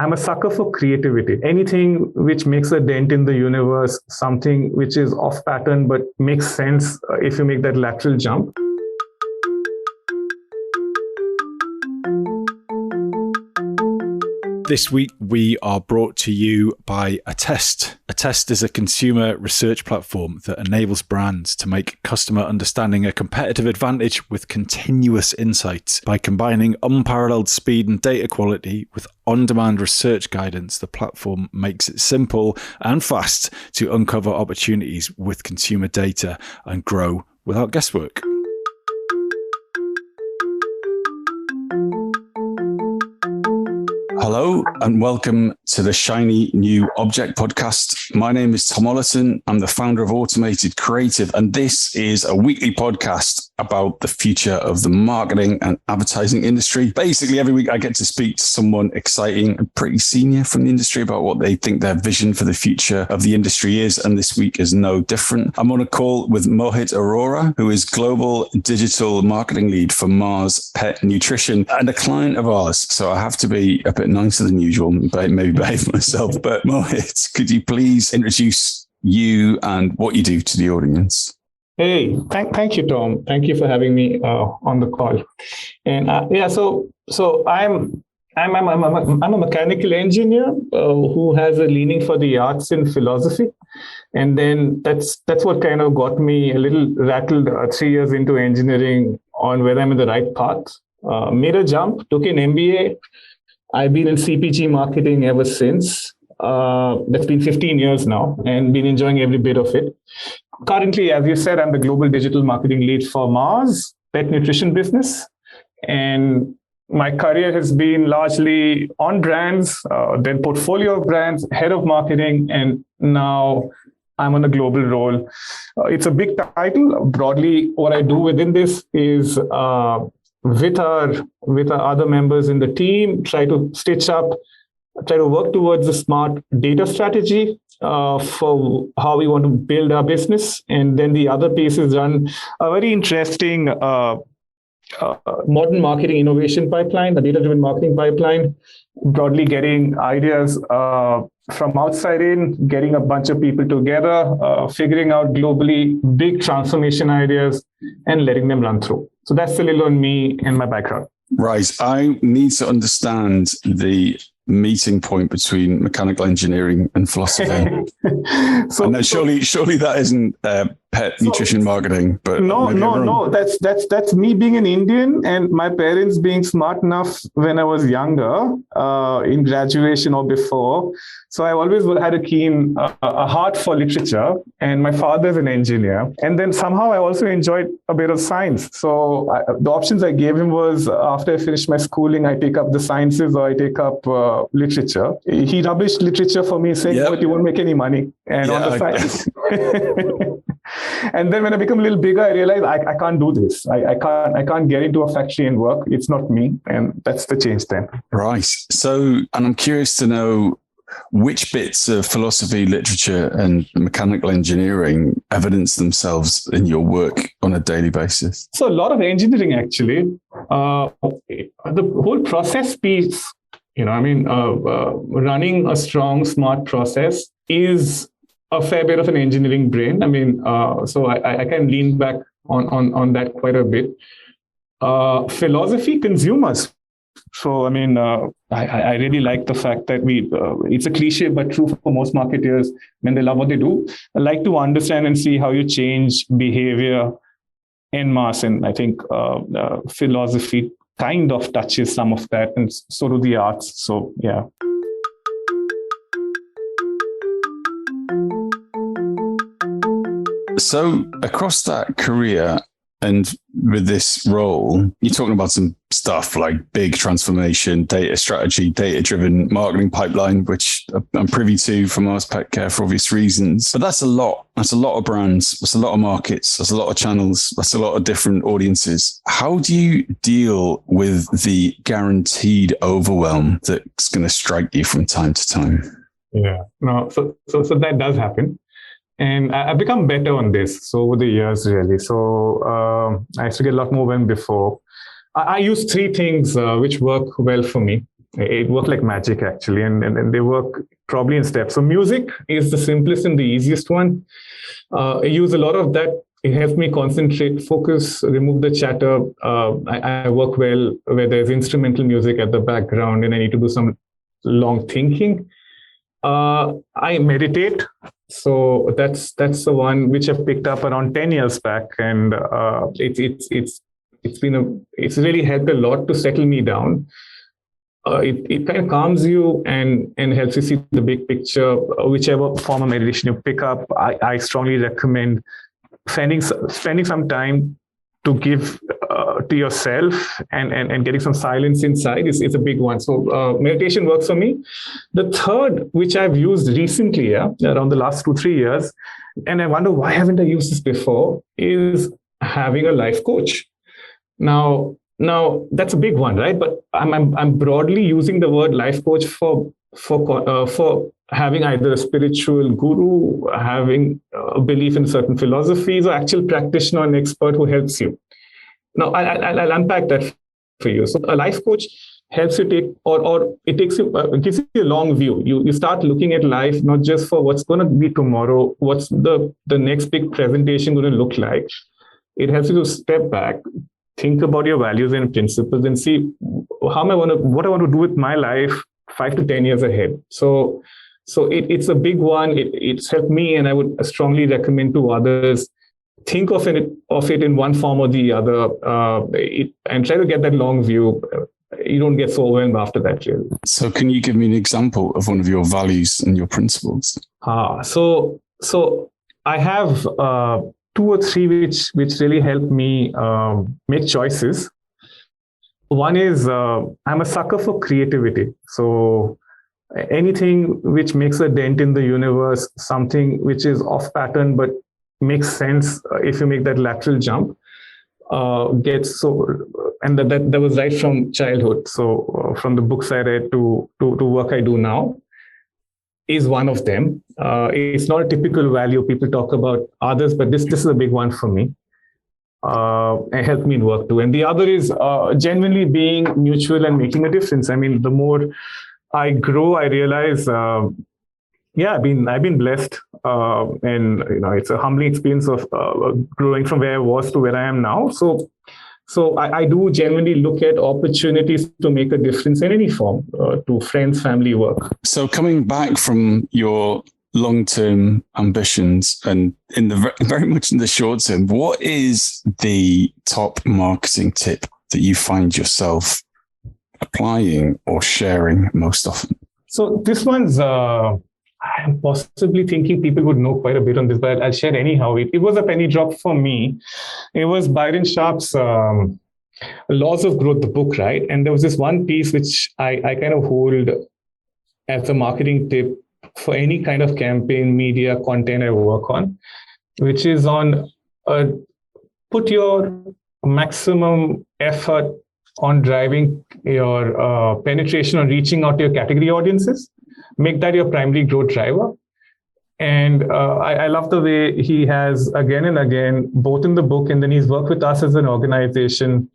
I'm a sucker for creativity. Anything which makes a dent in the universe, something which is off pattern but makes sense if you make that lateral jump. This week, we are brought to you by Attest. Attest is a consumer research platform that enables brands to make customer understanding a competitive advantage with continuous insights. By combining unparalleled speed and data quality with on-demand research guidance, the platform makes it simple and fast to uncover opportunities with consumer data and grow without guesswork. Hello and welcome to the Shiny New Object podcast. My name is Tom Ollerton. I'm the founder of Automated Creative, and this is a weekly podcast about the future of the marketing and advertising industry. Basically, every week I get to speak to someone exciting and pretty senior from the industry about what they think their vision for the future of the industry is, and this week is no different. I'm on a call with Mohit Arora, who is Global Digital Marketing Lead for Mars Petcare Nutrition and a client of ours. So I have to be a bit nicer than usual, maybe behave myself. But Mohit, could you please introduce you and what you do to the audience? Hey, thank you, Tom. Thank you for having me on the call. And so I'm a mechanical engineer who has a leaning for the arts and philosophy, and then that's what kind of got me a little rattled 3 years into engineering on whether I'm in the right path. Made a jump, took an MBA. I've been in CPG marketing ever since. That's been 15 years now and been enjoying every bit of it. Currently, as you said, I'm the global digital marketing lead for Mars Pet Nutrition business. And my career has been largely on brands, then portfolio of brands, head of marketing, and now I'm on a global role. It's a big title. Broadly, what I do within this is with our other members in the team, try to work towards a smart data strategy for how we want to build our business. And then the other piece is run a very interesting modern marketing innovation pipeline, the data-driven marketing pipeline, broadly getting ideas from outside in, getting a bunch of people together, figuring out globally big transformation ideas and letting them run through. So that's a little on me and my background. Right. I need to understand the meeting point between mechanical engineering and philosophy. Surely that isn't pet nutrition marketing, but no. That's me being an Indian and my parents being smart enough when I was younger, in graduation or before. So I always had a heart for literature, and my father's an engineer. And then somehow I also enjoyed a bit of science. So the options I gave him was after I finished my schooling, I take up the sciences or I take up literature. He rubbished literature for me, saying, "But you won't make any money." And on the science. And then when I become a little bigger, I realized I can't do this. I can't get into a factory and work. It's not me. And that's the change then. Right. So, and I'm curious to know which bits of philosophy, literature, and mechanical engineering evidence themselves in your work on a daily basis? So a lot of engineering, actually. The whole process piece, running a strong, smart process is a fair bit of an engineering brain. So I can lean back on that quite a bit. Philosophy, consumers. So, I really like the fact that it's a cliche, but true for most marketers when they love what they do. I like to understand and see how you change behavior en masse. And I think philosophy kind of touches some of that, and so do the arts. So, yeah. So across that career and with this role, you're talking about some stuff like big transformation, data strategy, data-driven marketing pipeline, which I'm privy to from Mars Petcare for obvious reasons. But that's a lot. That's a lot of brands. That's a lot of markets. That's a lot of channels. That's a lot of different audiences. How do you deal with the guaranteed overwhelm that's going to strike you from time to time? Yeah, no, so that does happen. And I've become better on this. So over the years, really. So I used to get a lot more than before. I use three things which work well for me. It worked like magic, actually, and they work probably in steps. So music is the simplest and the easiest one. I use a lot of that. It helps me concentrate, focus, remove the chatter. I work well where there's instrumental music at the background and I need to do some long thinking. I meditate. So that's the one which I've picked up around 10 years back. And it's really helped a lot to settle me down. It kind of calms you and helps you see the big picture. Whichever form of meditation you pick up, I strongly recommend spending some time to give to yourself and getting some silence inside is a big one. So meditation works for me. The third, which I've used recently, around the last 2-3 years, and I wonder why haven't I used this before, is having a life coach. Now that's a big one, right? But I'm broadly using the word life coach for having either a spiritual guru, having a belief in certain philosophies, or actual practitioner, an expert who helps you. Now, I'll unpack that for you. So a life coach helps you take, or it takes you, gives you a long view. You start looking at life, not just for what's going to be tomorrow, what's the next big presentation going to look like. It helps you to step back, think about your values and principles, and see what I want to do with my life 5 to 10 years ahead. So it's a big one. It's helped me, and I would strongly recommend to others, think of it in one form or the other, and try to get that long view. You don't get so overwhelmed after that, really. So can you give me an example of one of your values and your principles? So I have 2 or 3 which really help me make choices. One is I'm a sucker for creativity. So anything which makes a dent in the universe, something which is off pattern but makes sense if you make that lateral jump, gets so. And that was right from childhood. So from the books I read to work I do now, is one of them. It's not a typical value. People talk about others, but this is a big one for me. It helped me in work too. And the other is genuinely being mutual and making a difference. I mean, the more I grow, I realize, I've been blessed, and it's a humbling experience of growing from where I was to where I am now. So I do genuinely look at opportunities to make a difference in any form, to friends, family, work. So coming back from your long-term ambitions and very much in the short term, what is the top marketing tip that you find yourself applying or sharing most often? So this one's, I'm possibly thinking people would know quite a bit on this, but I'll share anyhow. It was a penny drop for me. It was Byron Sharp's Laws of Growth, the book, right? And there was this one piece which I kind of hold as a marketing tip for any kind of campaign, media, content I work on, which is on put your maximum effort on driving your penetration or reaching out to your category audiences. Make that your primary growth driver. And I love the way he has again and again, both in the book and then he's worked with us as an organization,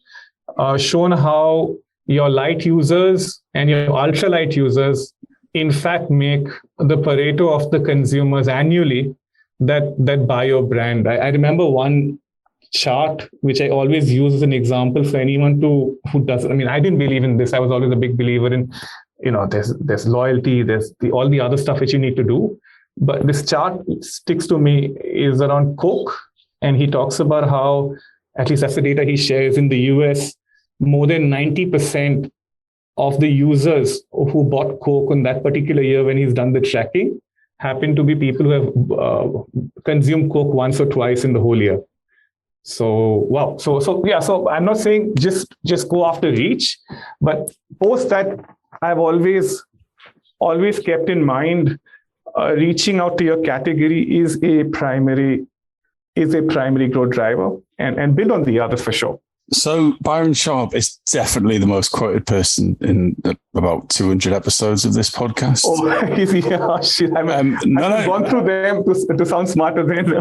shown how your light users and your ultralight users in fact make the Pareto of the consumers annually that buy your brand. I remember one chart which I always use as an example for anyone who doesn't. I mean, I didn't believe in this. I was always a big believer in, there's loyalty, there's all the other stuff which you need to do. But this chart sticks to me is around Coke. And he talks about how, at least that's the data he shares, in the US, more than 90% of the users who bought Coke on that particular year when he's done the tracking happen to be people who have consumed Coke once or twice in the whole year. So, wow. So I'm not saying just go after reach, but post that, I've always kept in mind reaching out to your category is a primary growth driver, and build on the others for sure. So Byron Sharp is definitely the most quoted person in about 200 episodes of this podcast. Oh, yeah, shit. I've gone through them to sound smarter than.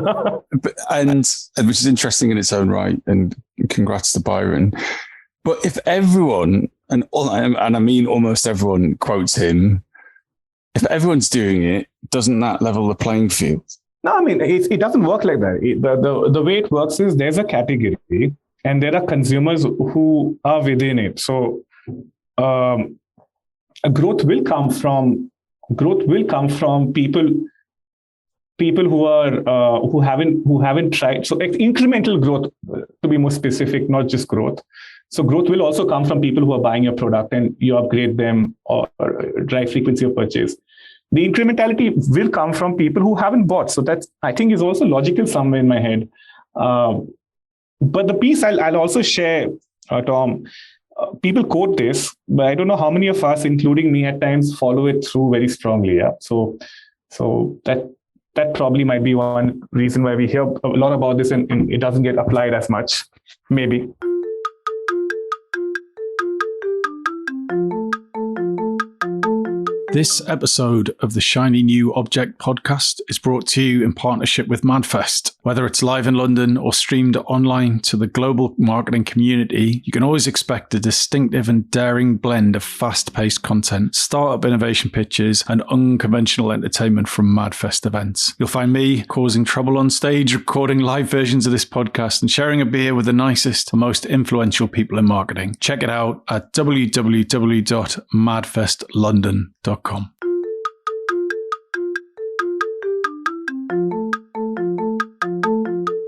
and which is interesting in its own right. And congrats to Byron. But if everyone and I mean almost everyone quotes him. If everyone's doing it, doesn't that level the playing field? No, I mean, it doesn't work like that. The way it works is there's a category and there are consumers who are within it. So growth will come from people who haven't tried. So incremental growth, to be more specific, not just growth. So growth will also come from people who are buying your product and you upgrade them or drive frequency of purchase. The incrementality will come from people who haven't bought. So that, I think, is also logical somewhere in my head. But the piece I'll also share, Tom, people quote this, but I don't know how many of us, including me at times, follow it through very strongly. Yeah. So that probably might be one reason why we hear a lot about this and it doesn't get applied as much, maybe. This episode of the Shiny New Object podcast is brought to you in partnership with MadFest. Whether it's live in London or streamed online to the global marketing community, you can always expect a distinctive and daring blend of fast-paced content, startup innovation pitches, and unconventional entertainment from MadFest events. You'll find me causing trouble on stage, recording live versions of this podcast, and sharing a beer with the nicest and most influential people in marketing. Check it out at www.madfestlondon.com.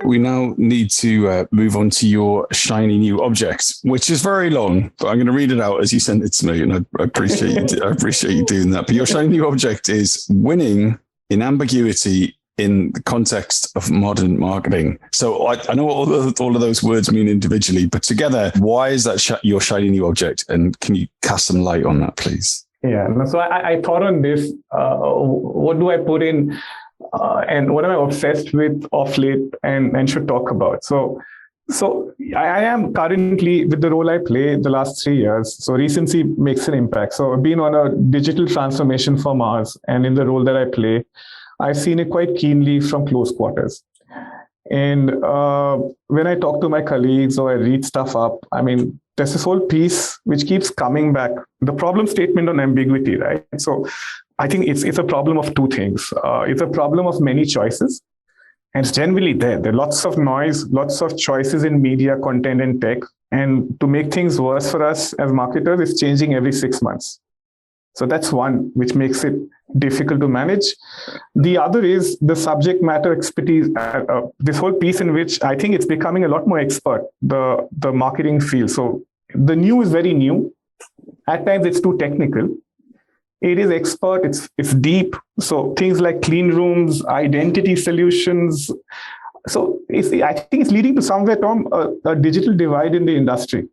We now need to move on to your shiny new object, which is very long, but I'm going to read it out as you sent it to me, and I appreciate you. I appreciate you doing that. But your shiny new object is winning in ambiguity in the context of modern marketing. So I know all of those words mean individually, but together, why is that your shiny new object? And can you cast some light on that, please? Yeah, so I thought on this, what do I put in and what am I obsessed with of late and should talk about? So I am currently, with the role I play the last 3 years, so recency makes an impact. So I've been on a digital transformation for Mars, and in the role that I play, I've seen it quite keenly from close quarters. And when I talk to my colleagues or I read stuff up, I mean, there's this whole piece which keeps coming back, the problem statement on ambiguity, right? So I think it's a problem of two things. It's a problem of many choices, and it's generally there. There are lots of noise, lots of choices in media, content, and tech. And to make things worse for us as marketers, it's changing every 6 months. So that's one, which makes it difficult to manage. The other is the subject matter expertise, this whole piece in which I think it's becoming a lot more expert, the marketing field. So the new is very new. At times it's too technical. It is expert, it's deep. So things like clean rooms, identity solutions. So I think it's leading to somewhere, Tom, a digital divide in the industry.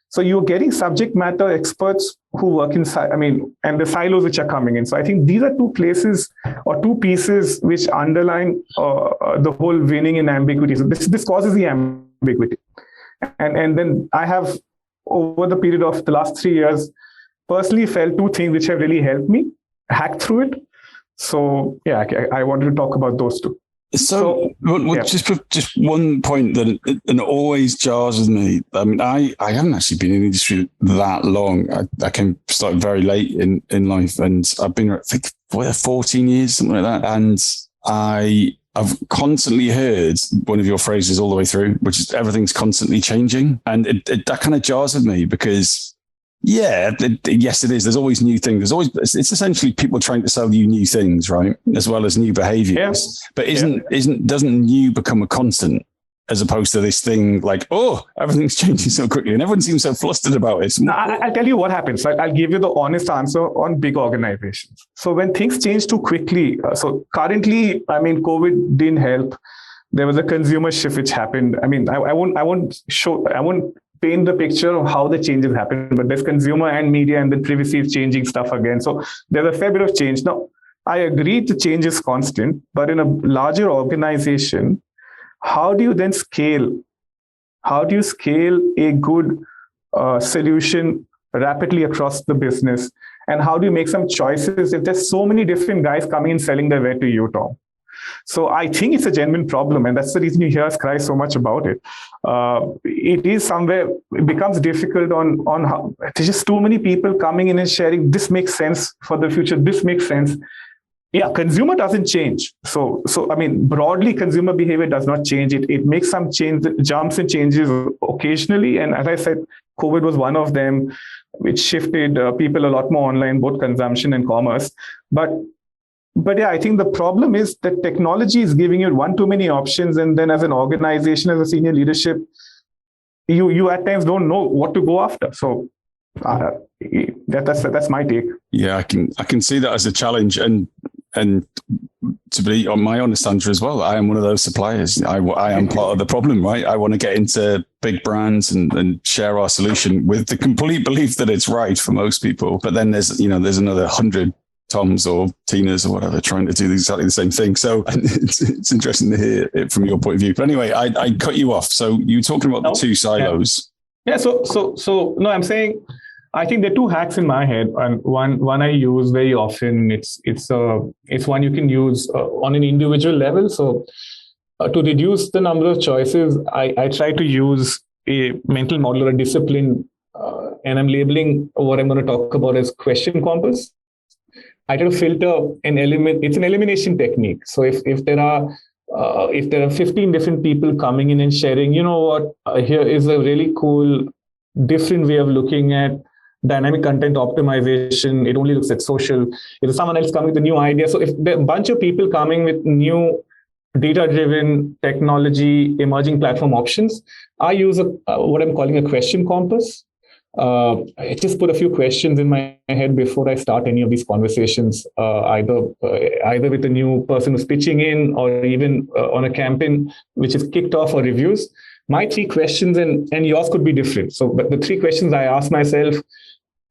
So you're getting subject matter experts who work inside, and the silos which are coming in. So I think these are two places or two pieces which underline the whole winning in ambiguity. So this causes the ambiguity. And then I have, over the period of the last 3 years, personally felt two things which have really helped me hack through it. So yeah, I wanted to talk about those two. So just one point that it always jars with me. I mean, I haven't actually been in the industry that long. I came started very late in life, and I've been, I think, 14 years, something like that. And I've constantly heard one of your phrases all the way through, which is everything's constantly changing. And that kind of jars with me because, yes, it is. There's always new things. It's essentially people trying to sell you new things, right? As well as new behaviors. Yeah. But doesn't new become a constant as opposed to this thing like, oh, everything's changing so quickly and everyone seems so flustered about it. I'll tell you what happens. I'll give you the honest answer on big organizations. So when things change too quickly, so currently, COVID didn't help. There was a consumer shift which happened. I won't paint the picture of how the changes happen, but there's consumer and media and the privacy is changing stuff again. So there's a fair bit of change. Now, I agree the change is constant, but in a larger organization, how do you then scale? How do you scale a good solution rapidly across the business? And how do you make some choices if there's so many different guys coming and selling their way to you, Tom? So I think it's a genuine problem, and that's the reason you hear us cry so much about it. It is somewhere, it becomes difficult on how there's just too many people coming in and sharing, this makes sense for the future, this makes sense. Yeah, consumer doesn't change. So I mean, broadly, consumer behavior does not change. It makes some change, jumps and changes occasionally. And as I said, COVID was one of them, which shifted people a lot more online, both consumption and commerce. But yeah, I think the problem is that technology is giving you one too many options, and then as an organization, as a senior leadership, you at times don't know what to go after. So that's my take. Yeah, I can see that as a challenge, and to be on my honest answer as well, I am one of those suppliers. I am part of the problem, right? I want to get into big brands and share our solution with the complete belief that it's right for most people. But then there's another 100 Toms or Tinas or whatever trying to do exactly the same thing. So it's interesting to hear it from your point of view. But anyway, I cut you off. So you were talking about the two silos. Yeah. So no, I'm saying, I think there are two hacks in my head, and one I use very often. It's one you can use on an individual level. So to reduce the number of choices, I try to use a mental model or a discipline, and I'm labeling what I'm going to talk about as question compass. I try to filter an element. It's an elimination technique. So if there are 15 different people coming in and sharing, you know what, here is a really cool, different way of looking at dynamic content optimization. It only looks at social. If someone else coming with a new idea. So if there are a bunch of people coming with new data-driven technology, emerging platform options, I use what I'm calling a question compass. I just put a few questions in my head before I start any of these conversations, either with a new person who's pitching in, or even on a campaign which is kicked off, or reviews. My 3 questions, and yours could be different. So, but the 3 questions I ask myself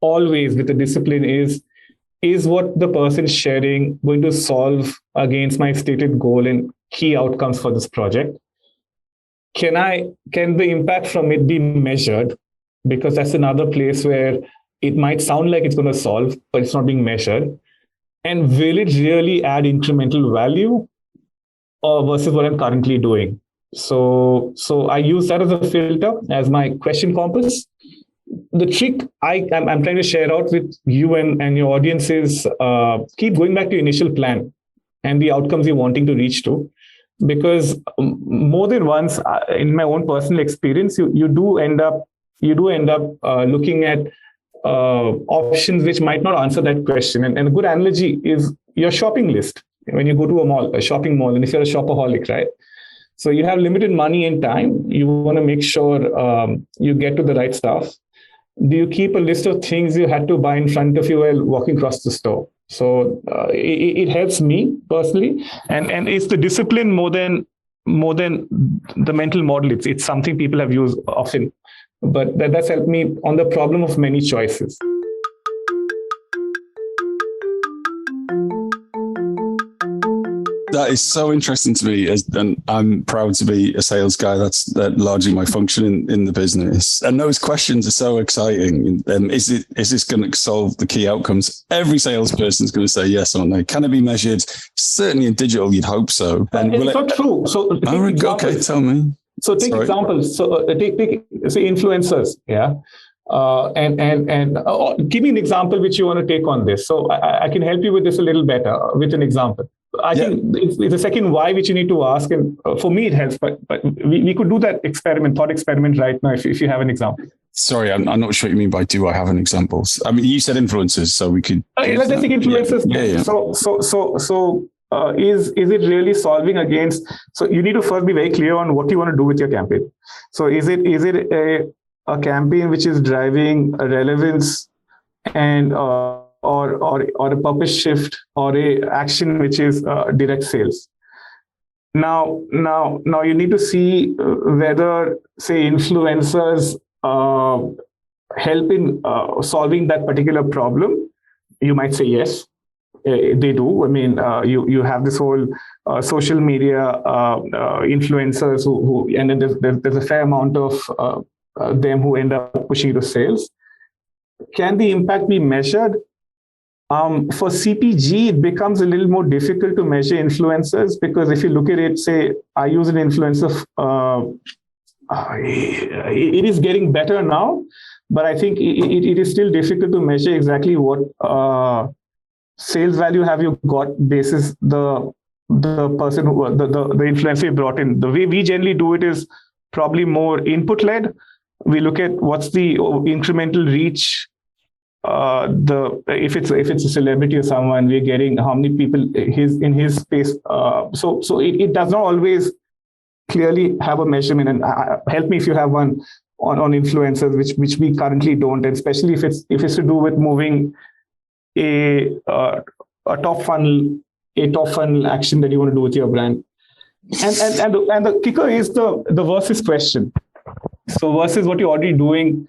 always with the discipline is what the person sharing going to solve against my stated goal and key outcomes for this project? Can the impact from it be measured? Because that's another place where it might sound like it's going to solve, but it's not being measured. And will it really add incremental value, or versus what I'm currently doing? So I use that as a filter, as my question compass. The trick I'm trying to share out with you and your audience is keep going back to your initial plan and the outcomes you're wanting to reach to. Because more than once, in my own personal experience, you do end up looking at options which might not answer that question. And a good analogy is your shopping list. When you go to a shopping mall, and if you're a shopaholic, right? So you have limited money and time. You want to make sure you get to the right stuff. Do you keep a list of things you had to buy in front of you while walking across the store? So it helps me personally, and it's the discipline more than the mental model. It's something people have used often, but that's helped me on the problem of many choices. That is so interesting to me, and I'm proud to be a sales guy. That's largely my function in the business. And those questions are so exciting. Is this going to solve the key outcomes? Every salesperson is going to say yes, aren't they? Can it be measured? Certainly in digital, you'd hope so. And it's not true. So okay, tell me. So take examples. So take say influencers, yeah. Give me an example which you want to take on this. So I can help you with this a little better with an example. I think it's the second why which you need to ask, and for me it helps. But we could do that thought experiment right now if you have an example. Sorry, I'm not sure what you mean by do I have an example. I mean, you said influencers, so we could. Let's take influencers. Yeah. So is it really solving against? So you need to first be very clear on what you want to do with your campaign. So is it a campaign which is driving a relevance and or a purpose shift, or a action which is direct sales? Now you need to see whether, say, influencers help in solving that particular problem. You might say yes, they do. I mean, you have this whole social media influencers who and then there's a fair amount of them who end up pushing to sales. Can the impact be measured? For CPG, it becomes a little more difficult to measure influencers, because if you look at it, say, I use an influencer, it is getting better now, but I think it is still difficult to measure exactly what sales value have you got basis the person who the influencer you brought in. The way we generally do it is probably more input led. We look at what's the incremental reach. If it's a celebrity or someone, we're getting how many people in his space. So it does not always clearly have a measurement. And help me if you have one on influencers, which we currently don't, and especially if it's to do with moving a top funnel action that you want to do with your brand. And the kicker is the versus question. So versus what you're already doing,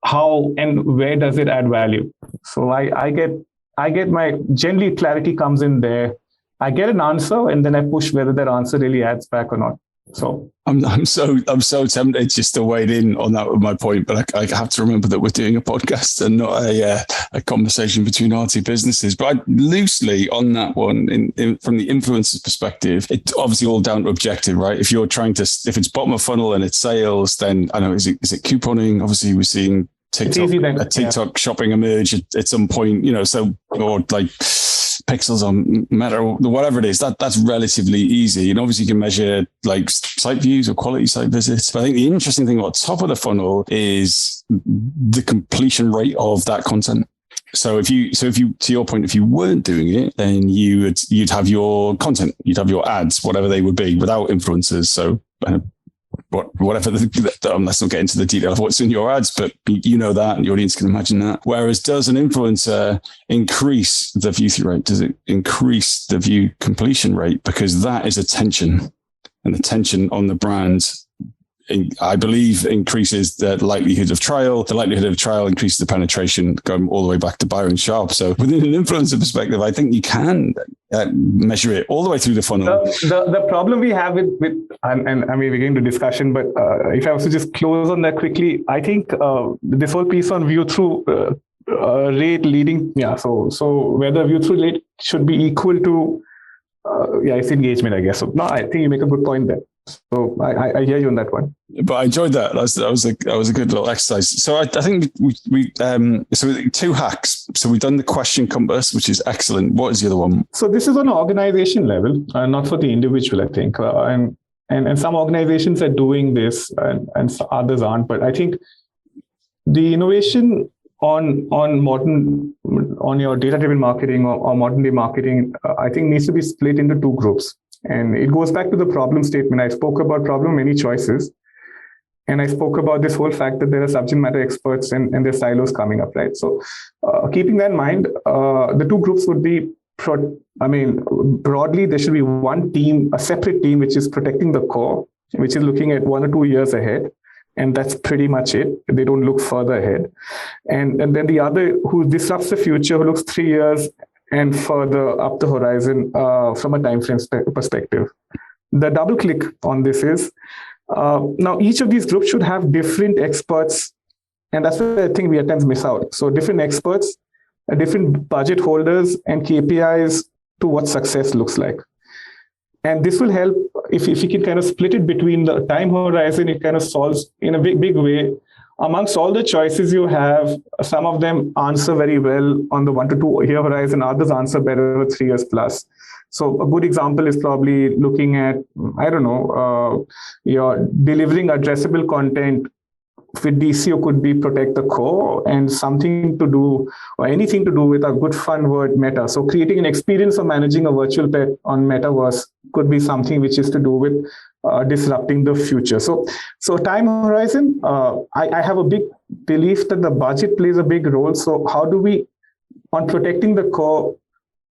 how and where does it add value? So I get my generally clarity comes in there. I get an answer and then I push whether that answer really adds back or not. So I'm so tempted just to wade in on that with my point, but I have to remember that we're doing a podcast and not a conversation between our two businesses. But loosely on that one, from the influencer's perspective, it's obviously all down to objective, right? If you're trying to, if it's bottom of funnel and it's sales, then I know is it couponing? Obviously, we're seeing TikTok shopping emerge at some point, so, or like pixels on Meta or whatever it is, that's relatively easy. And obviously you can measure like site views or quality site visits. But I think the interesting thing about top of the funnel is the completion rate of that content. So if you, to your point, if you weren't doing it, then you'd have your content, you'd have your ads, whatever they would be, without influencers. So whatever, let's not get into the detail of what's in your ads, but you know that, and the audience can imagine that. Whereas does an influencer increase the view-through rate? Does it increase the view completion rate? Because that is attention, and attention on the brand, I believe, increases the likelihood of trial. The likelihood of trial increases the penetration, going all the way back to Byron Sharp. So within an influencer perspective, I think you can measure it all the way through the funnel. The problem we have with and I mean, we're getting to discussion, but if I was to just close on that quickly, I think this whole piece on view-through rate leading, so whether view-through rate should be equal to, it's engagement, I guess. So no, I think you make a good point there. So I hear you on that one. But I enjoyed that. That was a good little exercise. So I think we so 2 hacks. So we've done the question compass, which is excellent. What is the other one? So this is on an organization level, not for the individual, I think. And some organizations are doing this, and others aren't. But I think the innovation on your data-driven marketing or modern-day marketing, I think needs to be split into 2 groups. And it goes back to the problem statement. I spoke about problem, many choices. And I spoke about this whole fact that there are subject matter experts and there's silos coming up, right? So keeping that in mind, the 2 groups would be, broadly, there should be one team, a separate team, which is protecting the core, which is looking at 1 or 2 years ahead. And that's pretty much it. They don't look further ahead. And then the other, who disrupts the future, who looks 3 years and further up the horizon from a time frame perspective. The double click on this is, now each of these groups should have different experts, and that's where I think we at times miss out. So different experts, different budget holders, and KPIs to what success looks like. And this will help, if you can kind of split it between the time horizon, it kind of solves in a big way. Amongst all the choices you have, some of them answer very well on the 1 to 2 year horizon, others answer better with 3 years plus. So a good example is probably looking at, you're delivering addressable content with DCO could be protect the core, and something to do or anything to do with a good fun word meta. So creating an experience of managing a virtual pet on metaverse could be something which is to do with disrupting the future. So time horizon, I have a big belief that the budget plays a big role. So how do we, on protecting the core,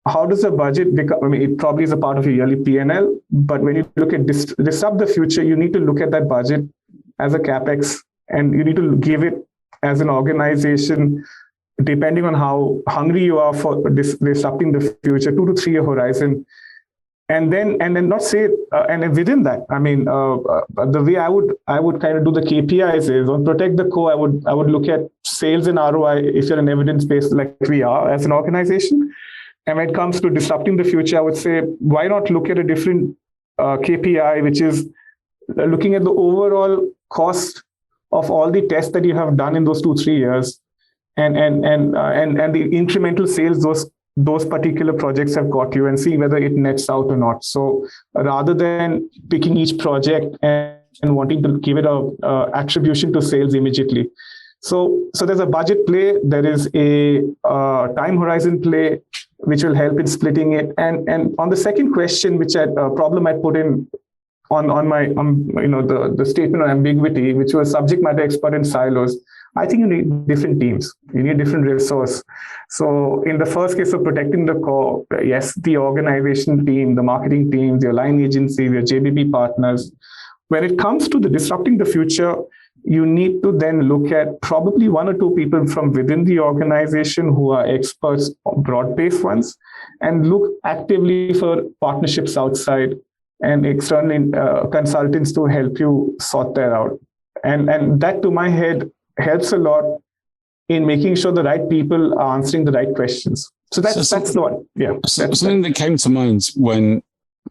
how does the budget become, it probably is a part of your yearly P&L, but when you look at disrupt the future, you need to look at that budget as a CapEx, and you need to give it as an organization, depending on how hungry you are for disrupting the future, 2 to 3 year horizon. and then not say, and then within that, I mean, the way I would kind of do the KPIs is on protect the core. I would look at sales and ROI if you're an evidence based like we are as an organization. And when it comes to disrupting the future, I would say, why not look at a different KPI, which is looking at the overall cost of all the tests that you have done in those 2-3 years, and the incremental sales those particular projects have got you, and see whether it nets out or not. So rather than picking each project and wanting to give it a attribution to sales immediately. So there's a budget play, there is a time horizon play, which will help in splitting it. And on the second question, which problem I put in on my the statement on ambiguity, which was subject matter expert in silos. I think you need different teams. You need different resource. So in the first case of protecting the core, yes, the organization team, the marketing teams, your line agency, your JBP partners. When it comes to the disrupting the future, you need to then look at probably 1 or 2 people from within the organization who are experts, broad-based ones, and look actively for partnerships outside and external consultants to help you sort that out. And that, to my head, helps a lot in making sure the right people are answering the right questions. So that's what, yeah. Something that came to mind when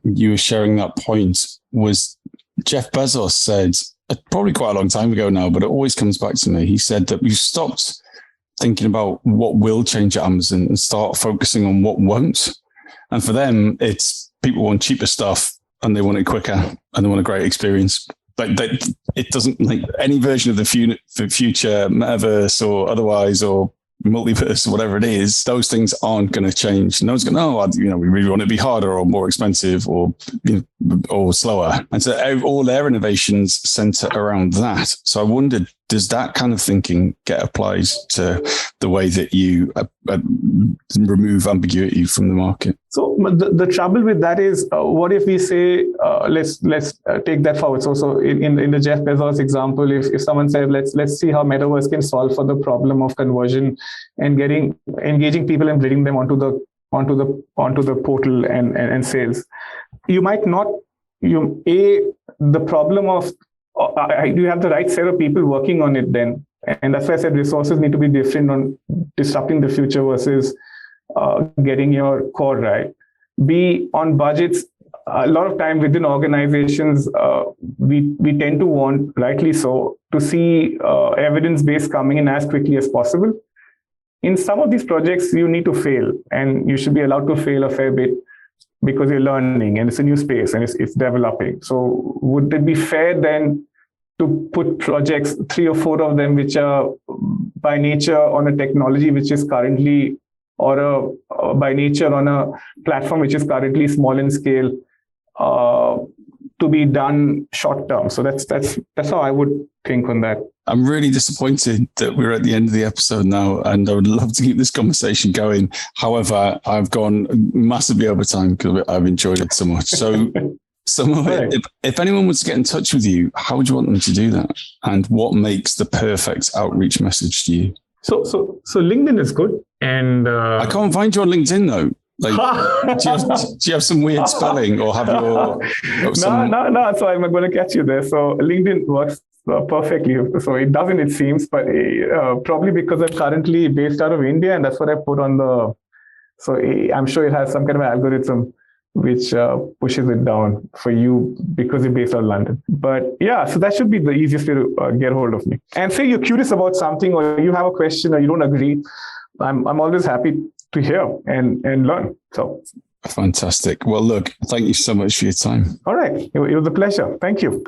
you were sharing that point was Jeff Bezos said, probably quite a long time ago now, but it always comes back to me. He said that we stopped thinking about what will change at Amazon and start focusing on what won't. And for them, it's people want cheaper stuff and they want it quicker and they want a great experience. Like it doesn't, like any version of the future, metaverse or otherwise, or multiverse, whatever it is, those things aren't going to change. No one's going, we really want it to be harder or more expensive or slower. And so all their innovations center around that. So I wondered, does that kind of thinking get applied to the way that you remove ambiguity from the market? So the trouble with that is, what if we say, let's take that forward. So in the Jeff Bezos example, if someone said, let's see how metaverse can solve for the problem of conversion and engaging people and bringing them onto the portal and sales, you might not, the problem of, do you have the right set of people working on it then? And that's why I said resources need to be different on disrupting the future versus getting your core right. B, on budgets, a lot of time within organizations, we tend to want, rightly so, to see evidence-based coming in as quickly as possible. In some of these projects, you need to fail, and you should be allowed to fail a fair bit because you're learning and it's a new space and it's developing. So would it be fair then to put projects, 3 or 4 of them, which are by nature on a technology which is currently, or by nature on a platform which is currently small in scale, to be done short term? So that's how I would think on that. I'm really disappointed that we're at the end of the episode now, and I would love to keep this conversation going. However, I've gone massively over time because I've enjoyed it so much. So if anyone wants to get in touch with you, how would you want them to do that? And what makes the perfect outreach message to you? So LinkedIn is good. And I can't find you on LinkedIn though. Like, do you have some weird spelling, or have your No. So I'm going to catch you there. So LinkedIn works perfectly. So it doesn't, it seems, but probably because I'm currently based out of India, and that's what I put on the. So I'm sure it has some kind of algorithm which pushes it down for you because you're based out of London. But yeah, so that should be the easiest way to get hold of me. And say you're curious about something, or you have a question, or you don't agree. I'm always happy to hear and learn. So fantastic. Well, look, thank you so much for your time. All right. It was a pleasure. Thank you.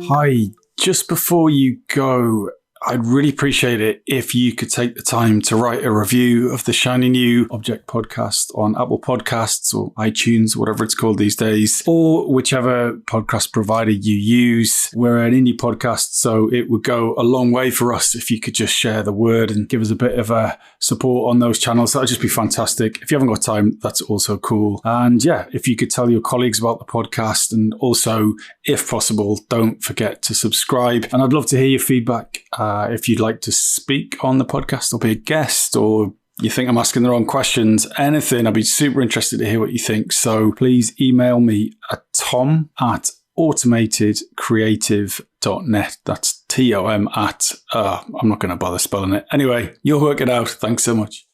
Hi. Just before you go, I'd really appreciate it if you could take the time to write a review of the shiny new Object podcast on Apple Podcasts or iTunes, whatever it's called these days, or whichever podcast provider you use. We're an indie podcast, so it would go a long way for us if you could just share the word and give us a bit of a support on those channels. That would just be fantastic. If you haven't got time, that's also cool. And yeah, if you could tell your colleagues about the podcast, and also, if possible, don't forget to subscribe. And I'd love to hear your feedback. If you'd like to speak on the podcast or be a guest or you think I'm asking the wrong questions, anything, I'd be super interested to hear what you think. So please email me at tom@automatedcreative.net. That's TOM at, I'm not going to bother spelling it. Anyway, you'll work it out. Thanks so much.